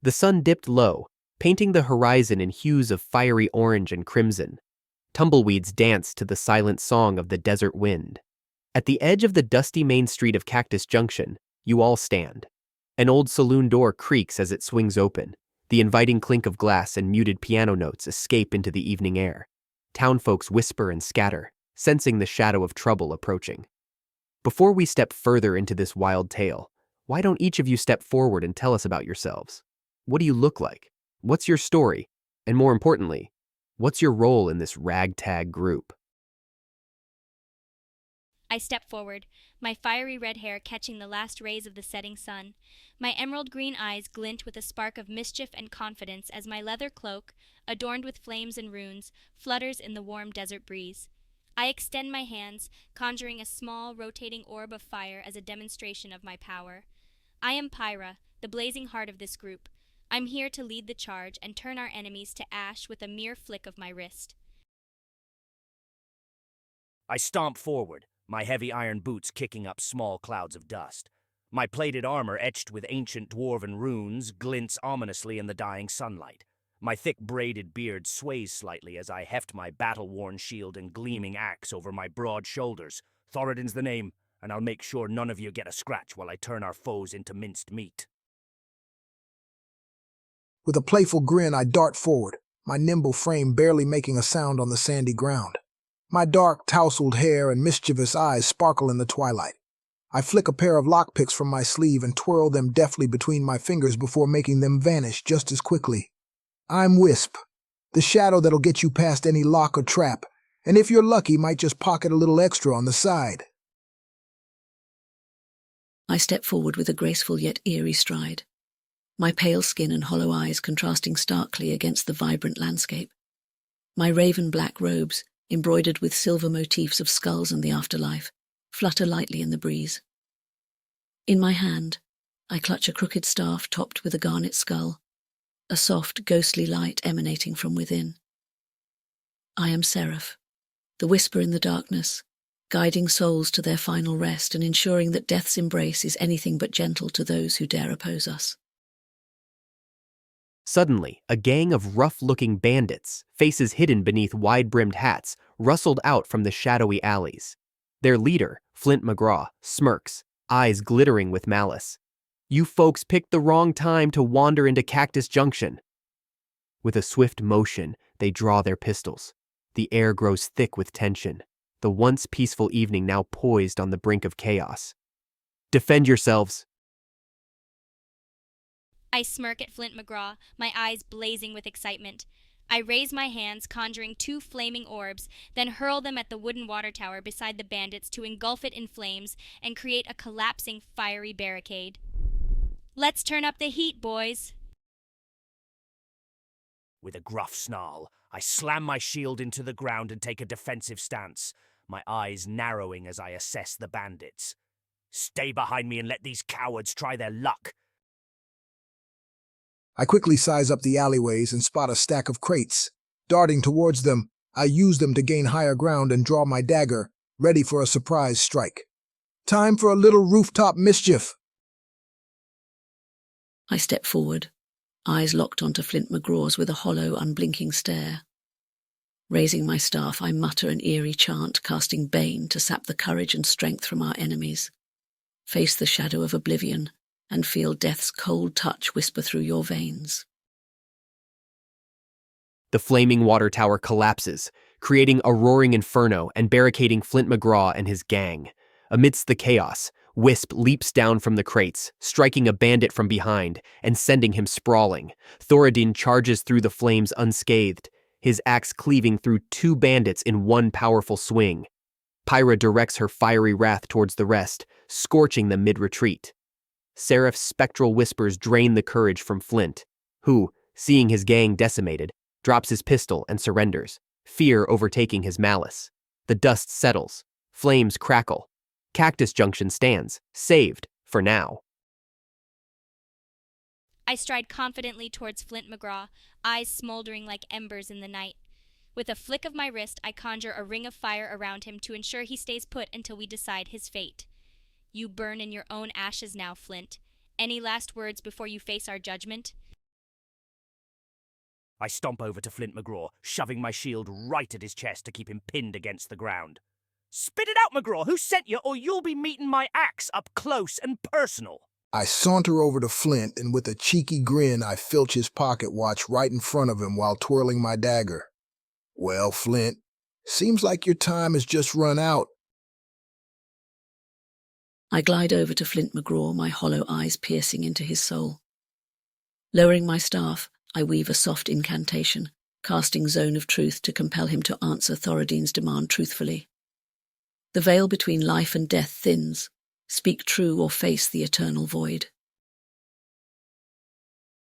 The sun dipped low, painting the horizon in hues of fiery orange and crimson. Tumbleweeds danced to the silent song of the desert wind. At the edge of the dusty main street of Cactus Junction, you all stand. An old saloon door creaks as it swings open. The inviting clink of glass and muted piano notes escape into the evening air. Townfolks whisper and scatter, sensing the shadow of trouble approaching. Before we step further into this wild tale, why don't each of you step forward and tell us about yourselves? What do you look like? What's your story? And more importantly, what's your role in this ragtag group? I step forward, my fiery red hair catching the last rays of the setting sun. My emerald green eyes glint with a spark of mischief and confidence as my leather cloak, adorned with flames and runes, flutters in the warm desert breeze. I extend my hands, conjuring a small, rotating orb of fire as a demonstration of my power. I am Pyra, the blazing heart of this group. I'm here to lead the charge and turn our enemies to ash with a mere flick of my wrist. I stomp forward, my heavy iron boots kicking up small clouds of dust. My plated armor, etched with ancient dwarven runes, glints ominously in the dying sunlight. My thick braided beard sways slightly as I heft my battle-worn shield and gleaming axe over my broad shoulders. Thoradin's the name, and I'll make sure none of you get a scratch while I turn our foes into minced meat. With a playful grin, I dart forward, my nimble frame barely making a sound on the sandy ground. My dark, tousled hair and mischievous eyes sparkle in the twilight. I flick a pair of lockpicks from my sleeve and twirl them deftly between my fingers before making them vanish just as quickly. I'm Wisp, the shadow that'll get you past any lock or trap, and if you're lucky, might just pocket a little extra on the side. I step forward with a graceful yet eerie stride, my pale skin and hollow eyes contrasting starkly against the vibrant landscape. My raven-black robes, embroidered with silver motifs of skulls and the afterlife, flutter lightly in the breeze. In my hand, I clutch a crooked staff topped with a garnet skull, a soft, ghostly light emanating from within. I am Seraph, the whisper in the darkness, guiding souls to their final rest and ensuring that death's embrace is anything but gentle to those who dare oppose us. Suddenly, a gang of rough-looking bandits, faces hidden beneath wide-brimmed hats, rustled out from the shadowy alleys. Their leader, Flint McGraw, smirks, eyes glittering with malice. You folks picked the wrong time to wander into Cactus Junction. With a swift motion, they draw their pistols. The air grows thick with tension, the once peaceful evening now poised on the brink of chaos. Defend yourselves! I smirk at Flint McGraw, my eyes blazing with excitement. I raise my hands, conjuring 2 flaming orbs, then hurl them at the wooden water tower beside the bandits to engulf it in flames and create a collapsing, fiery barricade. Let's turn up the heat, boys! With a gruff snarl, I slam my shield into the ground and take a defensive stance, my eyes narrowing as I assess the bandits. Stay behind me and let these cowards try their luck. I quickly size up the alleyways and spot a stack of crates. Darting towards them, I use them to gain higher ground and draw my dagger, ready for a surprise strike. Time for a little rooftop mischief! I step forward, eyes locked onto Flint McGraw's with a hollow, unblinking stare. Raising my staff, I mutter an eerie chant, casting bane to sap the courage and strength from our enemies. Face the shadow of oblivion, and feel death's cold touch whisper through your veins. The flaming water tower collapses, creating a roaring inferno and barricading Flint McGraw and his gang. Amidst the chaos, Wisp leaps down from the crates, striking a bandit from behind and sending him sprawling. Thoradin charges through the flames unscathed, his axe cleaving through 2 bandits in one powerful swing. Pyra directs her fiery wrath towards the rest, scorching them mid-retreat. Seraph's spectral whispers drain the courage from Flint, who, seeing his gang decimated, drops his pistol and surrenders, fear overtaking his malice. The dust settles, flames crackle. Cactus Junction stands, saved, for now. I stride confidently towards Flint McGraw, eyes smoldering like embers in the night. With a flick of my wrist, I conjure a ring of fire around him to ensure he stays put until we decide his fate. You burn in your own ashes now, Flint. Any last words before you face our judgment? I stomp over to Flint McGraw, shoving my shield right at his chest to keep him pinned against the ground. Spit it out, McGraw! Who sent you, or you'll be meeting my axe up close and personal! I saunter over to Flint, and with a cheeky grin, I filch his pocket watch right in front of him while twirling my dagger. Well, Flint, seems like your time has just run out. I glide over to Flint McGraw, my hollow eyes piercing into his soul. Lowering my staff, I weave a soft incantation, casting Zone of Truth to compel him to answer Thorodine's demand truthfully. The veil between life and death thins. Speak true or face the eternal void.